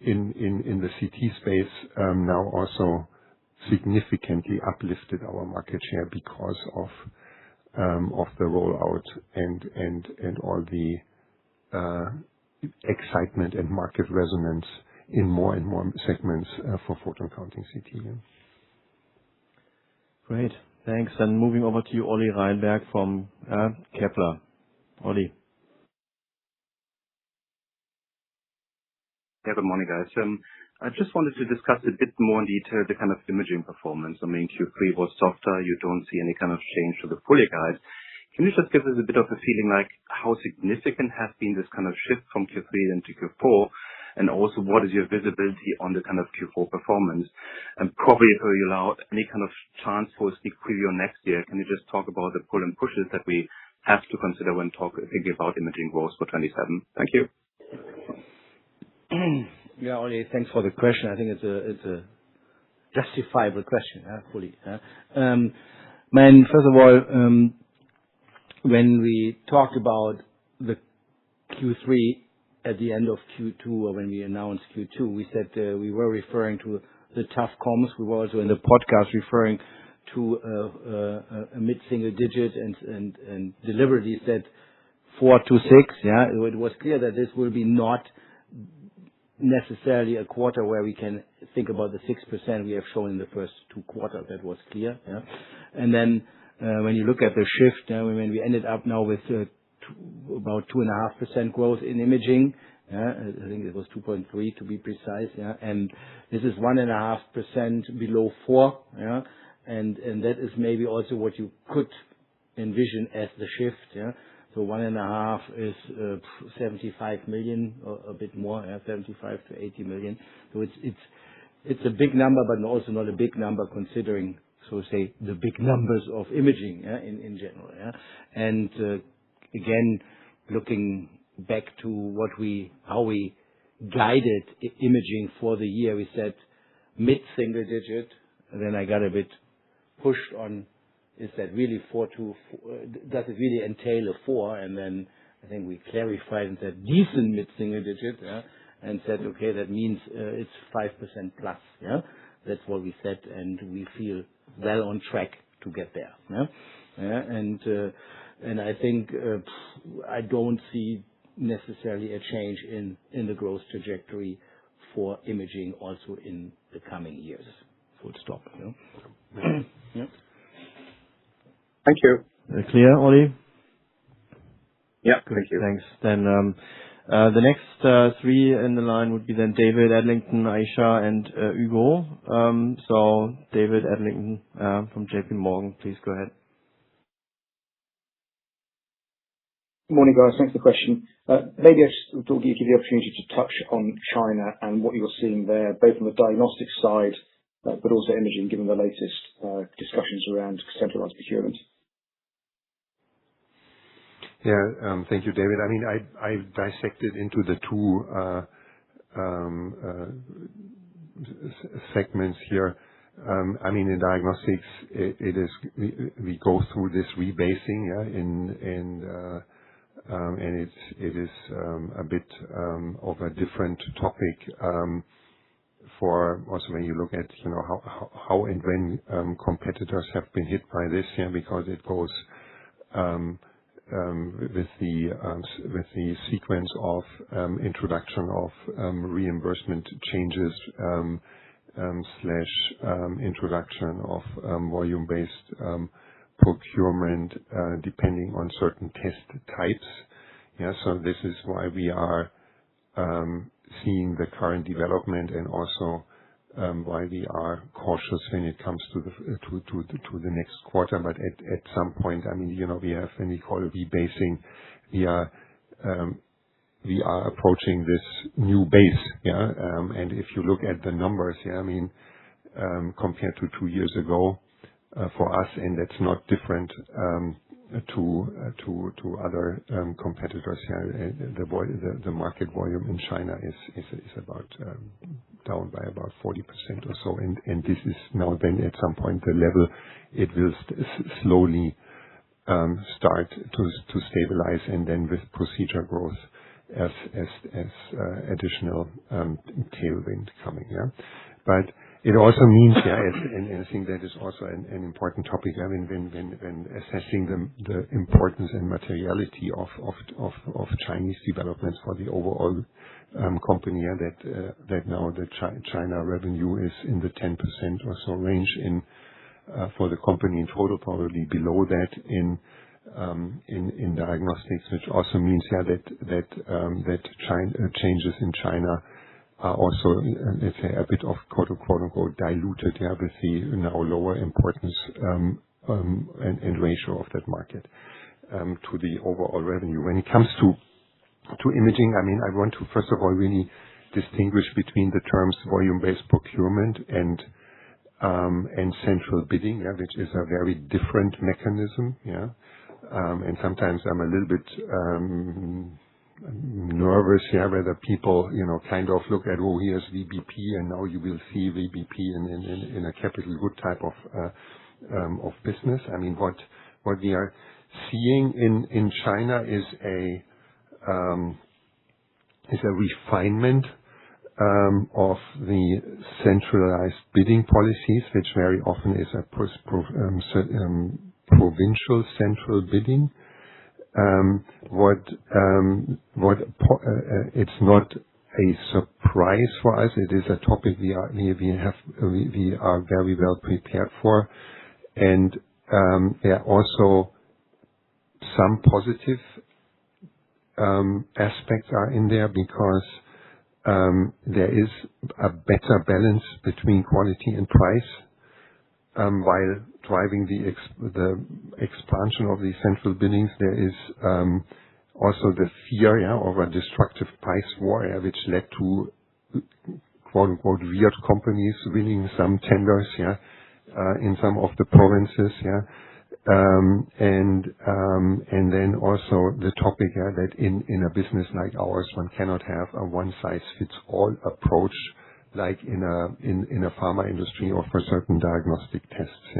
in the CT space now also significantly uplifted our market share because of the rollout and all the excitement and market resonance in more and more segments for photon counting CT. Great. Thanks. And moving over to you, Olli Reinberg from Kepler. Olli. Yeah, good morning, guys. I just wanted to discuss a bit more in detail the kind of imaging performance. I mean, Q3 was softer. You don't see any kind of change to the full year guide. Can you just give us a bit of a feeling like how significant has been this kind of shift from Q3 into Q4? And also, what is your visibility on the kind of Q4 performance? And probably if you allow any kind of chance for a sneak preview next year, can you just talk about the pull and pushes that we have to consider when thinking about imaging growth for 27? Thank you. Yeah, Olli, thanks for the question. I think it's a justifiable question, fully. First of all, when we talked about the Q3 at the end of Q2, or when we announced Q2, we said we were referring to the tough comms. We were also in the podcast referring to a mid-single digit and deliberately said 4 to 6. Yeah, it was clear that this will be not necessarily a quarter where we can think about the 6% we have shown in the first 2 quarters. That was clear. Yeah. And then when you look at the shift, when we ended up now with about 2.5% growth in imaging, I think it was 2.3 to be precise. Yeah, and this is 1.5% below 4. Yeah, and that is maybe also what you could envision as the shift. Yeah. So 1.5 is 75 million, or a bit more, 75 to 80 million. So it's a big number, but also not a big number considering, so say, the big numbers of imaging in general. Yeah? And again, looking back to how we guided imaging for the year, we said mid-single digit, and then I got a bit pushed on. Is that really 4 to 4? Does it really entail a 4? And then I think we clarified and said decent mid-single digit, and said, okay, that means it's 5% plus. Yeah, that's what we said, and we feel well on track to get there. Yeah, yeah? And I think I don't see necessarily a change in the growth trajectory for imaging also in the coming years. Full stop. Yeah. Yeah. Thank you. Clear, Olli? Yeah, thank you. Thanks. Then the next 3 in the line would be then David, Adlington, Aisha, and Hugo. So David Adlington from JP Morgan, please go ahead. Good morning, guys. Thanks for the question. Maybe I just thought give you the opportunity to touch on China and what you're seeing there, both on the diagnostic side, but also imaging, given the latest discussions around centralized procurement. Yeah, thank you, David. I mean, I dissected into the 2 segments here. I mean, in diagnostics, we go through this rebasing, yeah, and it is a bit of a different topic for also when you look at, you know, how and when competitors have been hit by this, yeah, because it goes with the sequence of introduction of reimbursement changes / introduction of volume-based procurement depending on certain test types. Yeah, so this is why we are seeing the current development, and also why we are cautious when it comes to the next quarter. But at some point, I mean, you know, we have, when we call it rebasing, we are approaching this new base. Yeah, and if you look at the numbers, yeah, I mean, compared to 2 years ago, for us, and that's not different to other competitors here. The market volume in China is about down by about 40% or so, and this is now then at some point the level it will slowly start to stabilize, and then with procedure growth as additional tailwind coming. But it also means, and I think that is also an important topic, when assessing the importance and materiality of Chinese developments for the overall company, that now the China revenue is in the 10% or so range for the company in total, probably below that in diagnostics, which also means that changes in China are also, let's say, a bit of quote unquote diluted with the now lower importance and ratio of that market to the overall revenue. When it comes to imaging, I want to first of all really distinguish between the terms volume-based procurement and central bidding, which is a very different mechanism. And sometimes I'm a little bit nervous whether people kind of look at, oh, here's VBP, and now you will see VBP in a capital good type of business. What we are seeing in China is a refinement of the centralized bidding policies, which very often is a provincial central bidding. It's not a surprise for us. It is a topic we are very well prepared for, and there are also some positive aspects are in there, because there is a better balance between quality and price, while driving the expansion of the central biddings. There is also the fear of a destructive price war, which led to quote unquote weird companies winning some tenders in some of the provinces. And then also the topic that in a business like ours, one cannot have a one-size-fits-all approach like in a pharma industry or for certain diagnostic tests.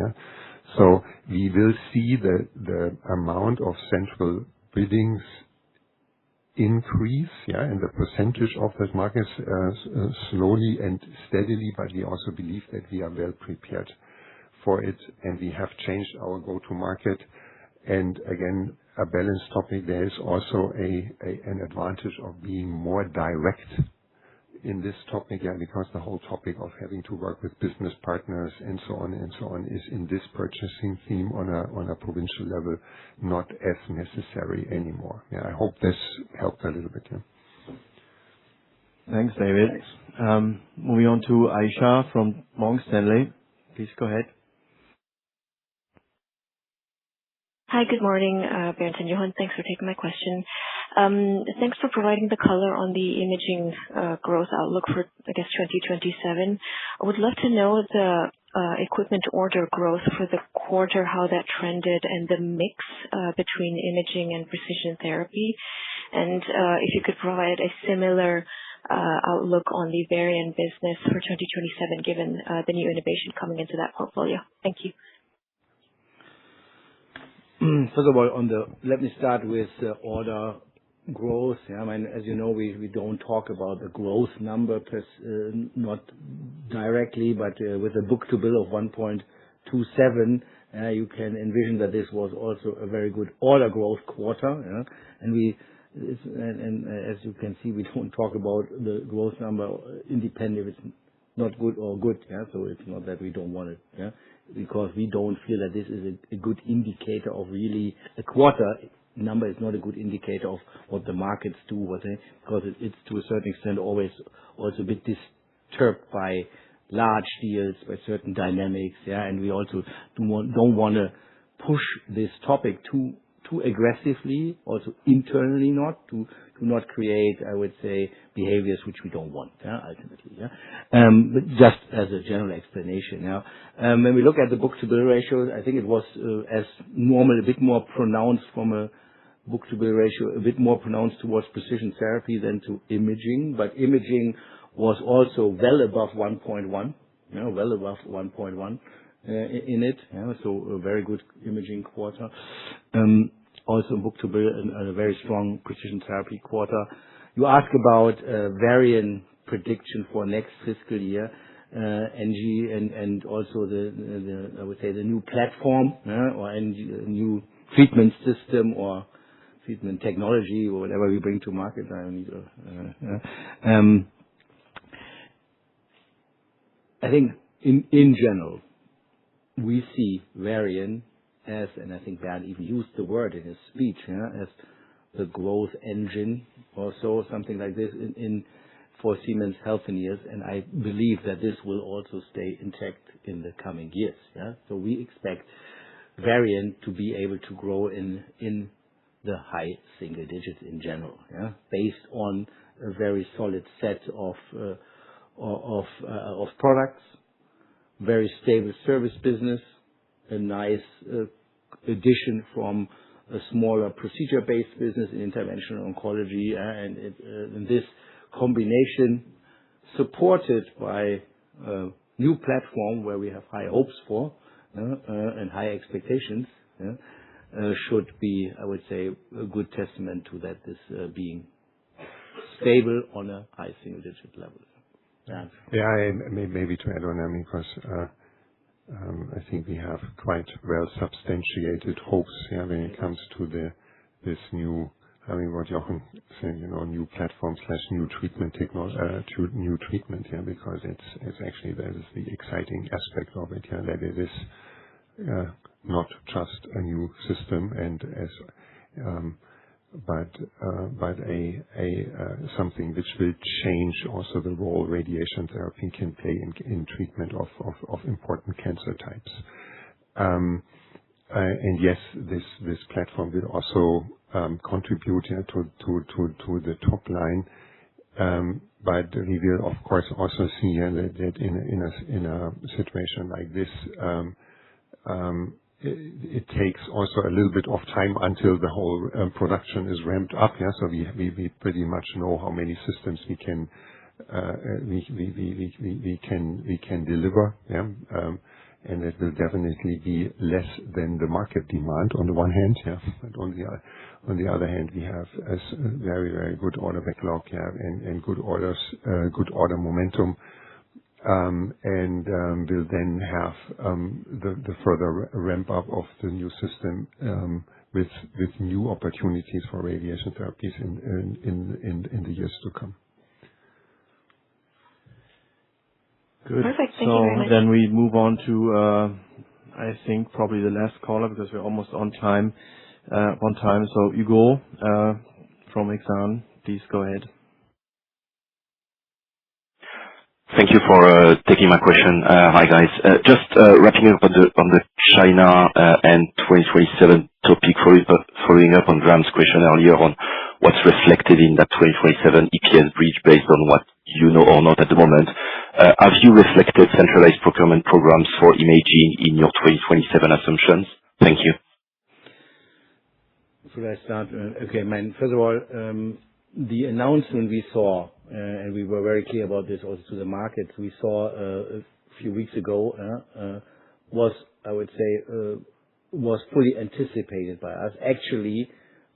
So we will see the amount of central biddings increase, and the percentage of that market slowly and steadily, but we also believe that we are well prepared for it, and we have changed our go-to-market. And again, a balanced topic, there is also an advantage of being more direct in this topic, because the whole topic of having to work with business partners and so on is in this purchasing theme on a provincial level not as necessary anymore. I hope this helped a little bit. Thanks, David. Moving on to Aisha from Morgan Stanley. Please go ahead. Hi, good morning, Bernd and Johann. Thanks for taking my question. Thanks for providing the color on the imaging growth outlook for, I guess, 2027. I would love to know the equipment order growth for the quarter, how that trended, and the mix between imaging and precision therapy. And if you could provide a similar outlook on the Varian business for 2027, given the new innovation coming into that portfolio. Thank you. First of all, let me start with order growth. As you know, we don't talk about the growth number, not directly, but with a book-to-bill of 1.27, you can envision that this was also a very good order growth quarter. And as you can see, we don't talk about the growth number independent. It's not good or good. So it's not that we don't want it. Because we don't feel that this is a good indicator of really a quarter number is not a good indicator of what the markets do, because it's to a certain extent always also a bit disturbed by large deals, by certain dynamics, and we also don't want to push this topic too aggressively, also internally to not create, I would say, behaviors which we don't want, ultimately. But just as a general explanation. When we look at the book-to-bill ratio, I think it was as normal, a bit more pronounced from a book-to-bill ratio, a bit more pronounced towards precision therapy than to imaging, but imaging was also well above 1.1, well above 1.1 in it. So a very good imaging quarter. Also book-to-bill and a very strong precision therapy quarter. You ask about Varian prediction for next fiscal year, and also I would say the new platform, or new treatment system or treatment technology or whatever we bring to market. I don't need I think in general, we see Varian as, and I think Bernd even used the word in his speech, as the growth engine or so, something like this for Siemens Healthineers, and I believe that this will also stay intact in the coming years. So we expect Varian to be able to grow in the high single digits in general, based on a very solid set of products, very stable service business, a nice addition from a smaller procedure-based business in interventional oncology, and this combination, supported by a new platform where we have high hopes for and high expectations, should be, I would say, a good testament to that, this being stable on a high single-digit level. Maybe to add on, because I think we have quite well substantiated hopes when it comes to this new, what Jochen saying, new platform / new treatment new treatment, because it's actually, that is the exciting aspect of it, that it is not just a new system but something which will change also the role radiation therapy can play in treatment of important cancer types. And yes, this platform will also contribute to the top line. But we will, of course, also see that in a situation like this, it takes also a little bit of time until the whole production is ramped up. So we pretty much know how many systems we can deliver. And it will definitely be less than the market demand on the one hand, but on the other hand, we have a very, very good order backlog, and good orders, good order momentum. And will then have the further ramp up of the new system with new opportunities for radiation therapies in the years to come. Good. Perfect. Thank you very much. Then we move on to I think probably the last caller, because we're almost on time. So Hugo from Exane, please go ahead. Thank you for taking my question. Hi, guys. Just wrapping up on the China and 2027 topic, following up on Graham's question earlier on what's reflected in that 2027 EPS bridge based on what you know or not at the moment. Have you reflected centralized procurement programs for imaging in your 2027 assumptions? Thank you. Should I start? Okay, first of all, the announcement we saw, and we were very clear about this also to the market, we saw a few weeks ago, was, I would say, was fully anticipated by us. Actually,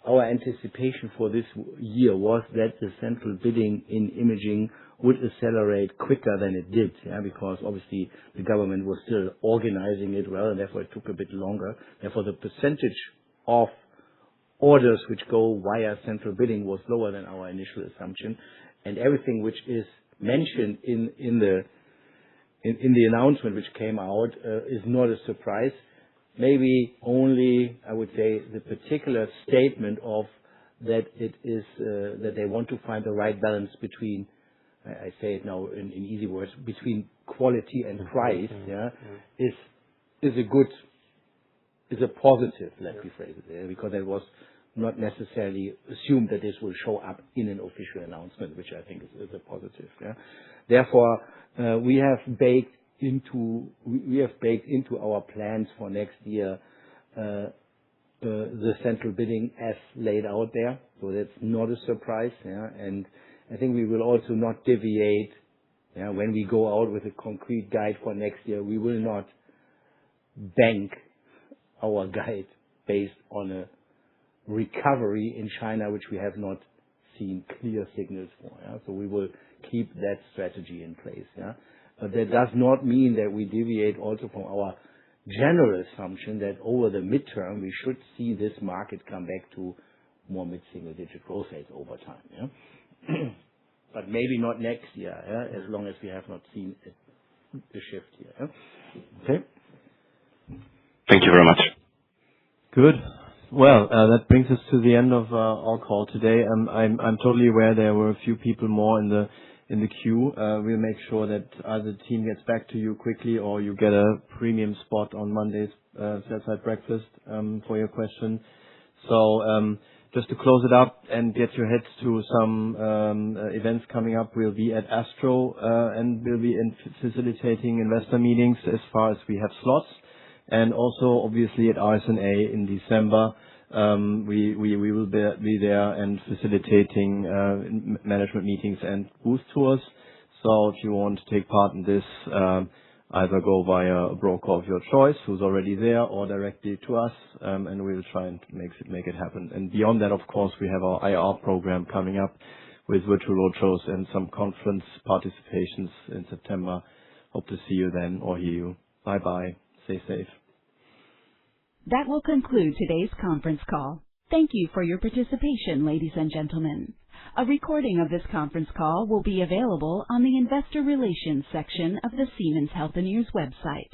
our anticipation for this year was that the central bidding in imaging would accelerate quicker than it did, because obviously the government was still organizing it well, and therefore it took a bit longer. Therefore, the percentage of orders which go via central bidding was lower than our initial assumption, and everything which is mentioned in the announcement which came out is not a surprise. Maybe only, I would say, the particular statement of that it is that they want to find the right balance between, I say it now in easy words, between quality and price, is a positive, let me phrase it, because it was not necessarily assumed that this will show up in an official announcement, which I think is a positive. Therefore, we have baked into our plans for next year the central bidding as laid out there, so that's not a surprise. And I think we will also not deviate. When we go out with a concrete guide for next year, we will not bank our guide based on a recovery in China, which we have not seen clear signals for. So we will keep that strategy in place. But that does not mean that we deviate also from our general assumption that over the midterm, we should see this market come back to more mid-single-digit growth rates over time. But maybe not next year, as long as we have not seen a shift here. Okay? Thank you very much. Good. Well, that brings us to the end of our call today. I'm totally aware there were a few people more in the queue. We'll make sure that either the team gets back to you quickly or you get a premium spot on Monday's sell-side breakfast for your question. So just to close it up and get your heads to some events coming up, we'll be at Astro and we'll be facilitating investor meetings as far as we have slots. And also, obviously, at RSNA in December, we will be there and facilitating management meetings and booth tours. So if you want to take part in this, either go via a broker of your choice who's already there or directly to us, and we will try and make it happen. And beyond that, of course, we have our IR program coming up with virtual roadshows and some conference participations in September. Hope to see you then or hear you. Bye-bye. Stay safe. That will conclude today's conference call. Thank you for your participation, ladies and gentlemen. A recording of this conference call will be available on the Investor Relations section of the Siemens Healthineers website.